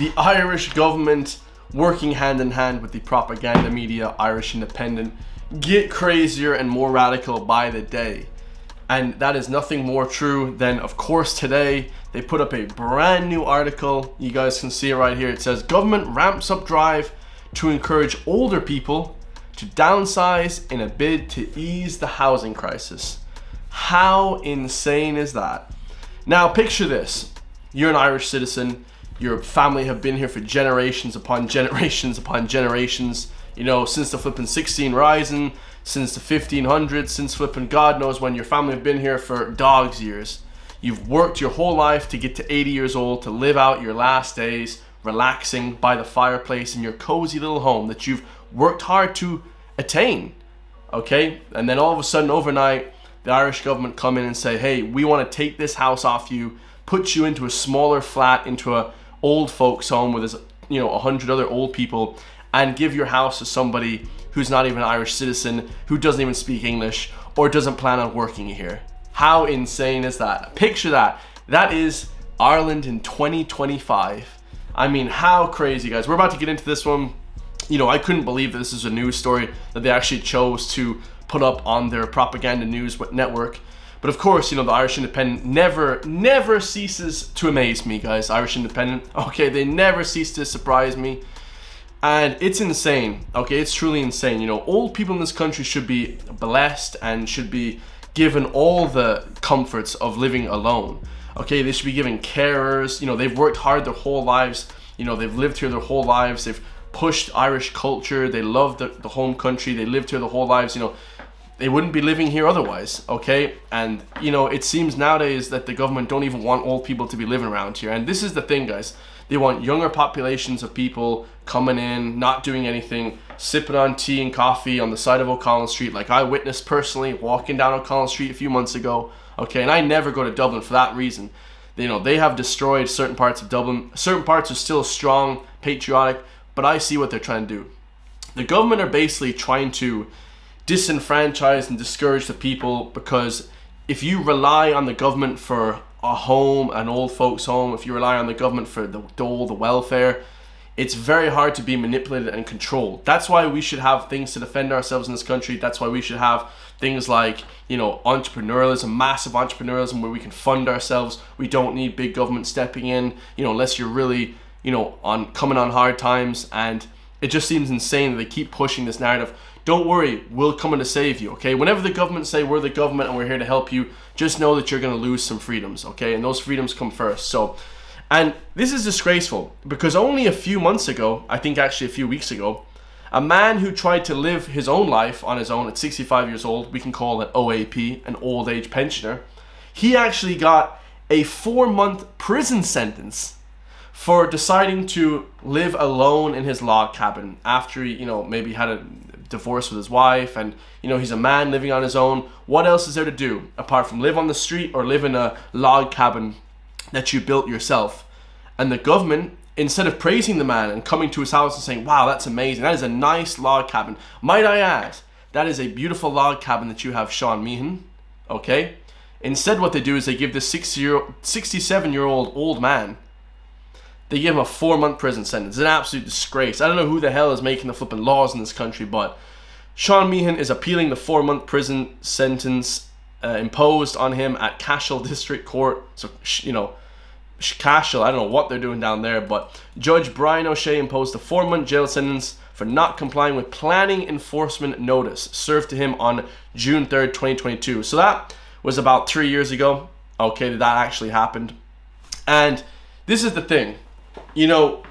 The Irish government, working hand in hand with the propaganda media, Irish Independent, get crazier and more radical by the day. And that is nothing more true than, of course, today they put up a brand new article. You guys can see it right here. It says, government ramps up drive to encourage older people to downsize in a bid to ease the housing crisis. How insane is that? Now picture this. You're an Irish citizen. Your family have been here for generations upon generations upon generations. You know, since the flipping 16 Rising, since the 1500s, since flipping God knows when. Your family have been here for dog's years. You've worked your whole life to get to 80 years old, to live out your last days relaxing by the fireplace in your cozy little home that you've worked hard to attain. Okay? And then all of a sudden, overnight, the Irish government come in and say, hey, we want to take this house off you, put you into a smaller flat, into a old folks home with 100 other old people, and give your house to somebody who's not even an Irish citizen, who doesn't even speak English, or doesn't plan on working here. How insane is that? Picture that. That is Ireland in 2025. I mean, how crazy, guys. We're about to get into this one. You know, I couldn't believe that this is a news story that they actually chose to put up on their propaganda news network. But of course, you know, the Irish Independent never ceases to amaze me, guys. Irish Independent, okay, they never cease to surprise me. And it's insane, okay, it's truly insane. You know, old people in this country should be blessed and should be given all the comforts of living alone. Okay, they should be given carers. You know, they've worked hard their whole lives. You know, they've lived here their whole lives. They've pushed Irish culture. They love the home country. They lived here their whole lives. You know, they wouldn't be living here otherwise, okay? And, you know, it seems nowadays that the government don't even want old people to be living around here. And this is the thing, guys. They want younger populations of people coming in, not doing anything, sipping on tea and coffee on the side of O'Connell Street, like I witnessed personally walking down O'Connell Street a few months ago, okay? And I never go to Dublin for that reason. You know, they have destroyed certain parts of Dublin. Certain parts are still strong, patriotic, but I see what they're trying to do. The government are basically trying to disenfranchise and discourage the people, because if you rely on the government for a home, an old folks home, if you rely on the government for the dole, the welfare, it's very hard to be manipulated and controlled. That's why we should have things to defend ourselves in this country. That's why we should have things like, you know, entrepreneurialism, massive entrepreneurialism, where we can fund ourselves. We don't need big government stepping in, you know, unless you're really, you know, coming on hard times. And it just seems insane that they keep pushing this narrative. Don't worry, we'll come in to save you, okay? Whenever the government say we're the government and we're here to help you, just know that you're going to lose some freedoms, okay? And those freedoms come first. So, and this is disgraceful, because only a few months ago, I think actually a few weeks ago, a man who tried to live his own life on his own at 65 years old, we can call it OAP, an old age pensioner, he actually got a 4-month prison sentence for deciding to live alone in his log cabin after he, you know, maybe had a divorce with his wife, and, you know, he's a man living on his own. What else is there to do apart from live on the street or live in a log cabin that you built yourself? And the government, instead of praising the man and coming to his house and saying, wow, that's amazing, that is a nice log cabin, might I add, that is a beautiful log cabin that you have, Sean Meehan, okay? Instead, what they do is they give this 67-year-old old man, they give him a 4-month prison sentence. It's an absolute disgrace. I don't know who the hell is making the flipping laws in this country, but Sean Meehan is appealing the 4-month prison sentence imposed on him at Cashel District Court. So, you know, Cashel, I don't know what they're doing down there, but Judge Brian O'Shea imposed a 4-month jail sentence for not complying with planning enforcement notice served to him on June 3rd, 2022. So that was about 3 years ago, okay, that actually happened. And this is the thing. You know,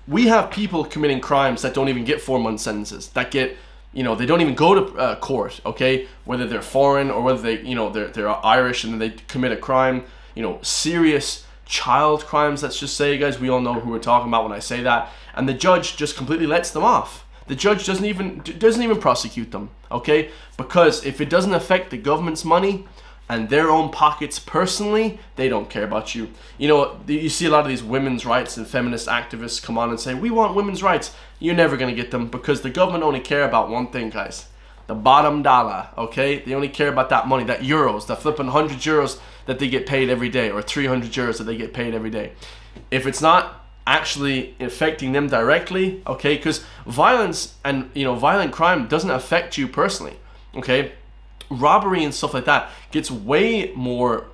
we have people committing crimes that don't even get 4-month sentences, that get, you know, they don't even go to court, okay, whether they're foreign or whether they, you know, they're Irish and they commit a crime, you know, serious child crimes, let's just say, guys. We all know who we're talking about when I say that. And the judge just completely lets them off. The judge doesn't even prosecute them, okay, because if it doesn't affect the government's money and their own pockets personally, they don't care about you. You know, you see a lot of these women's rights and feminist activists come on and say, we want women's rights. You're never going to get them, because the government only care about one thing, guys. The bottom dollar, okay? They only care about that money, that euros, the flipping 100 euros that they get paid every day, or 300 euros that they get paid every day. If it's not actually affecting them directly, okay? Because violence and, you know, violent crime doesn't affect you personally, okay? Robbery and stuff like that gets way more,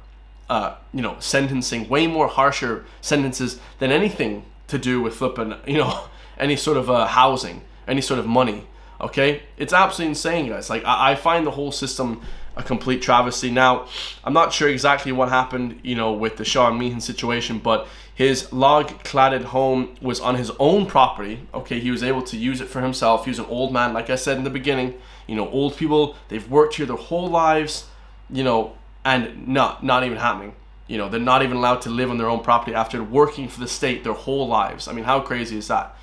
you know, sentencing, way more harsher sentences than anything to do with flipping, you know, any sort of housing, any sort of money, okay? It's absolutely insane, guys. Like, I find the whole system a complete travesty. Now, I'm not sure exactly what happened, you know, with the Sean Meehan situation, but his log-cladded home was on his own property, okay? He was able to use it for himself. He was an old man, like I said in the beginning. You know, old people, they've worked here their whole lives, you know, and not even happening. You know, they're not even allowed to live on their own property after working for the state their whole lives. I mean, how crazy is that?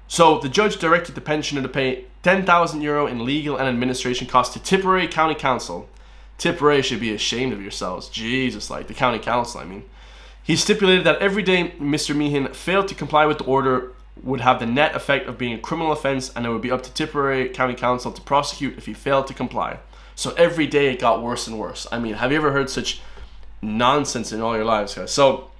So the judge directed the pensioner to pay €10,000 in legal and administration costs to Tipperary County Council. Tipperary should be ashamed of yourselves. Jesus, like the county council, I mean. He stipulated that every day Mr. Meehan failed to comply with the order would have the net effect of being a criminal offense, and it would be up to Tipperary County Council to prosecute if he failed to comply. So every day it got worse and worse. I mean, have you ever heard such nonsense in all your lives, guys? So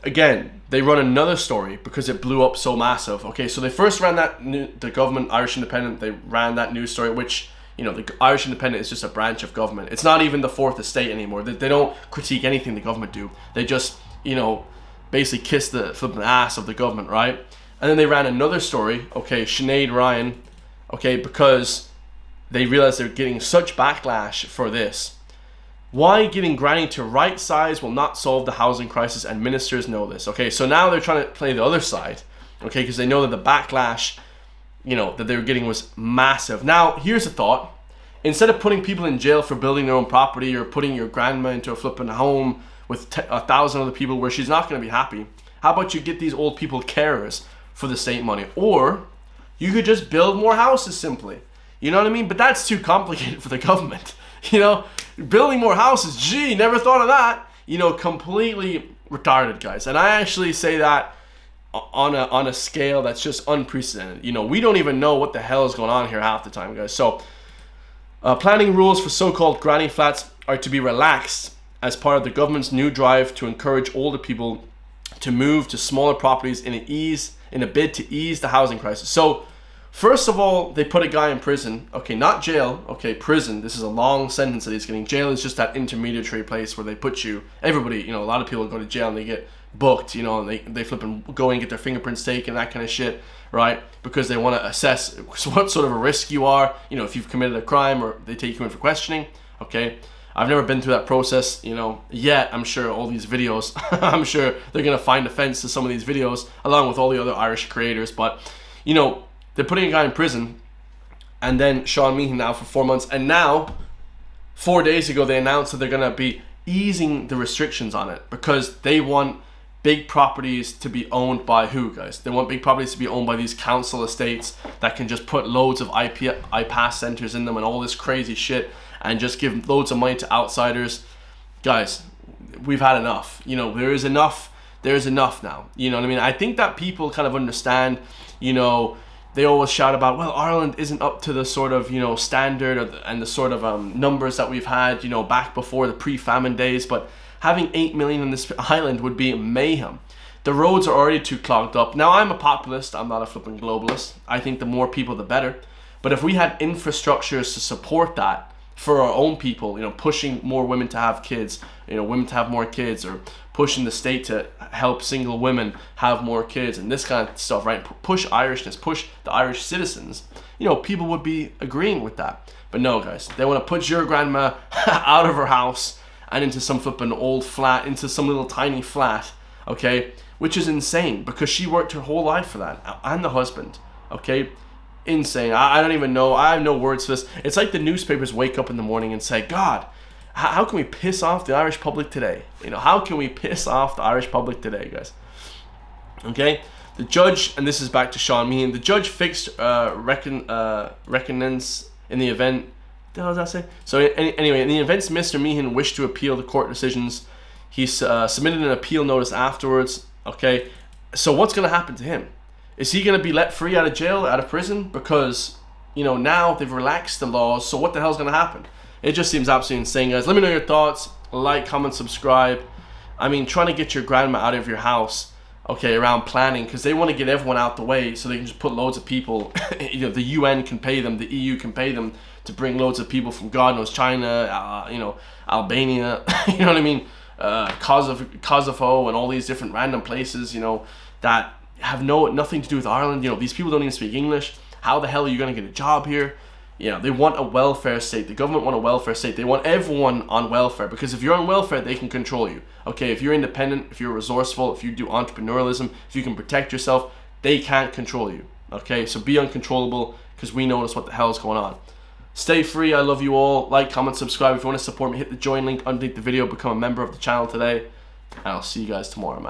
again, they run another story because it blew up so massive. Okay, so they first ran the government, Irish Independent, they ran that news story, which, you know, the Irish Independent is just a branch of government. It's not even the fourth estate anymore. They don't critique anything the government do. They just, you know, basically kiss the flipping ass of the government, right? And then they ran another story, okay, Sinead Ryan, okay, because they realized they're getting such backlash for this. Why getting Granny to right size will not solve the housing crisis, and ministers know this. Okay, so now they're trying to play the other side, okay, because they know that the backlash, you know, that they were getting was massive. Now, here's a thought. Instead of putting people in jail for building their own property or putting your grandma into a flipping home with 1,000 other people where she's not going to be happy, how about you get these old people carers for the state money? Or you could just build more houses simply. You know what I mean? But that's too complicated for the government. You know, building more houses, gee, never thought of that. You know, completely retarded, guys. And I actually say that on a scale that's just unprecedented. You know, we don't even know what the hell is going on here half the time, guys. So planning rules for so-called granny flats are to be relaxed as part of the government's new drive to encourage older people to move to smaller properties in a bid to ease the housing crisis. So first of all, they put a guy in prison. Okay, not jail. Okay, prison. This is a long sentence that he's getting. Jail is just that intermediary place where they put you. Everybody, you know, a lot of people go to jail and they get booked, you know, and they flip and go and get their fingerprints taken, that kind of shit, right? Because they want to assess what sort of a risk you are, you know, if you've committed a crime, or they take you in for questioning, okay? I've never been through that process, you know, yet. I'm sure all these videos, I'm sure they're going to find offense to some of these videos, along with all the other Irish creators, but, you know, they're putting a guy in prison, and then Sean Meehan now for 4 months, and now, 4 days ago, they announced that they're going to be easing the restrictions on it, because they want big properties to be owned by who, guys? They want big properties to be owned by these council estates that can just put loads of iPass centers in them and all this crazy shit, and just give loads of money to outsiders. Guys, we've had enough. You know, there is enough now. You know what I mean? I think that people kind of understand, you know, they always shout about, well, Ireland isn't up to the sort of, you know, standard and the sort of numbers that we've had, you know, back before the pre-famine days, but having 8 million in this island would be mayhem. The roads are already too clogged up. Now, I'm a populist. I'm not a flipping globalist. I think the more people, the better. But if we had infrastructures to support that for our own people, you know, pushing more women to have kids, you know, women to have more kids, or pushing the state to help single women have more kids and this kind of stuff, right? Push Irishness, push the Irish citizens. You know, people would be agreeing with that. But no, guys, they want to put your grandma out of her house and into some flipping old flat, into some little tiny flat, okay? Which is insane, because she worked her whole life for that, and the husband, okay? Insane. I don't even know. I have no words for this. It's like the newspapers wake up in the morning and say, God, how can we piss off the Irish public today? You know, how can we piss off the Irish public today, guys? Okay? The judge, and this is back to Sean Meehan, the judge fixed reckonance in the event. What the hell does that say? So anyway, in the events Mr. Meehan wished to appeal the court decisions, he submitted an appeal notice afterwards. Okay? So what's going to happen to him? Is he going to be let free out of jail, out of prison? Because, you know, now they've relaxed the laws, so what the hell's going to happen? It just seems absolutely insane, guys. Let me know your thoughts. Like, comment, subscribe. I mean, trying to get your grandma out of your house, okay, around planning, because they want to get everyone out the way so they can just put loads of people. You know, the UN can pay them, the EU can pay them to bring loads of people from God knows China, you know, Albania, you know what I mean, Kosovo, and all these different random places, you know, that have nothing to do with Ireland. You know, these people don't even speak English. How the hell are you going to get a job here? You know, they want a welfare state. The government want a welfare state. They want everyone on welfare, because if you're on welfare, they can control you. Okay, if you're independent, if you're resourceful, if you do entrepreneurialism, if you can protect yourself, they can't control you. Okay, so be uncontrollable, because we notice what the hell is going on. Stay free. I love you all. Like, comment, subscribe. If you want to support me, hit the join link underneath the video. Become a member of the channel today. And I'll see you guys tomorrow, man.